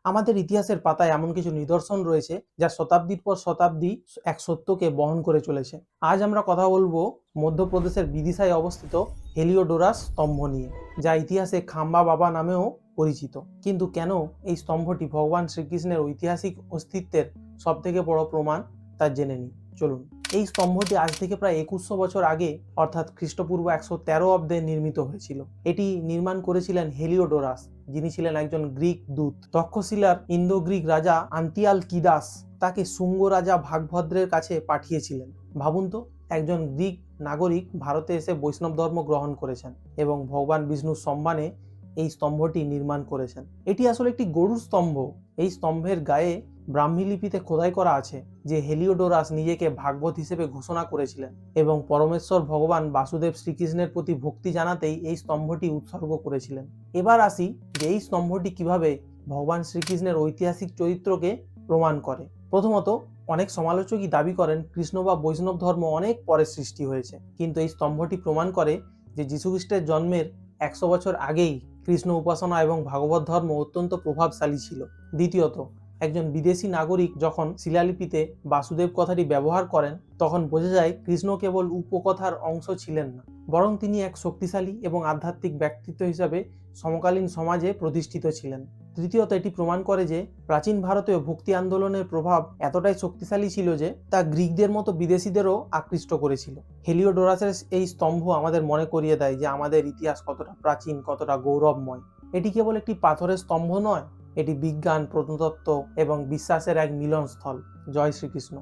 আমাদের ইতিহাসের পাতায় এমন কিছু নিদর্শন রয়েছে যা শতাব্দীর পর শতাব্দী এক সত্যকে বহন করে চলেছে। আজ আমরা কথা বলবো মধ্যপ্রদেশের বিদিশায় অবস্থিত হেলিওডোরাস স্তম্ভ নিয়ে, যা ইতিহাসে খাম্বা বাবা নামেও পরিচিত। কিন্তু কেন এই স্তম্ভটি ভগবান শ্রীকৃষ্ণের ঐতিহাসিক অস্তিত্বের সব থেকে বড় প্রমাণ তা জেনে নিই। চলুন। এই স্তম্ভটি আজ থেকে প্রায় 2100 বছর আগে অর্থাৎ খ্রিস্টপূর্ব 113 অব্দে নির্মিত হয়েছিল। এটি নির্মাণ করেছিলেন হেলিওডোরাস, যিনি ছিলেন একজন গ্রিক দূত। তক্ষশিলার ইন্দো গ্রিক রাজা আন্তিয়ালকিদাস তাকে শুঙ্গ রাজা ভাগভদ্রের কাছে পাঠিয়েছিলেন। ভাবুন তো, একজন গ্রিক নাগরিক ভারতে এসে বৈষ্ণব ধর্ম গ্রহণ করেছেন এবং ভগবান বিষ্ণুর সম্মানে এই স্তম্ভটি নির্মাণ করেছেন। এটি আসলে একটি গরুর স্তম্ভ। এই স্তম্ভের গায়ে ব্রাহ্মী লিপিতে খোদাই করা আছে যে হেলিওডোরাস নিজেকে ভাগবত হিসেবে ঘোষণা করেছিলেন এবং পরমেশ্বর ভগবান বাসুদেব শ্রীকৃষ্ণের প্রতি ভক্তি জানাতেই এই স্তম্ভটি উৎসর্গ করেছিলেন। এবার আসি যে এই স্তম্ভটি কিভাবে ভগবান শ্রীকৃষ্ণের ঐতিহাসিক চরিত্রকে প্রমাণ করে। প্রথমত, অনেক সমালোচকই দাবি করেন কৃষ্ণ বা বৈষ্ণব ধর্ম অনেক পরে সৃষ্টি হয়েছে, কিন্তু এই স্তম্ভটি প্রমাণ করে যে যীশুখ্রিস্টের জন্মের 100 বছর আগেই কৃষ্ণ উপাসনা এবং ভাগবত ধর্ম অত্যন্ত প্রভাবশালী ছিল। দ্বিতীয়ত, একজন বিদেশি নাগরিক যখন শিলালিপিতে বাসুদেব কথাটি ব্যবহার করেন তখন বোঝা যায় কৃষ্ণ কেবল উপকথার অংশ ছিলেন না, বরং তিনি এক শক্তিশালী এবং আধ্যাত্মিক ব্যক্তিত্ব হিসাবে সমকালীন সমাজে প্রতিষ্ঠিত ছিলেন। তৃতীয়ত, এটি প্রমাণ করে যে প্রাচীন ভারতীয় ভক্তি আন্দোলনের প্রভাব এতটাই শক্তিশালী ছিল যে তা গ্রিকদের মতো বিদেশিদেরও আকৃষ্ট করেছিল। হেলিওডোরাসের এই স্তম্ভ আমাদের মনে করিয়ে দেয় যে আমাদের ইতিহাস কতটা প্রাচীন, কতটা গৌরবময়। এটি কেবল একটি পাথরের স্তম্ভ নয়, এটি বিজ্ঞান, প্রত্নতত্ত্ব এবং বিশ্বাসের এক মিলনস্থল। জয় শ্রীকৃষ্ণ।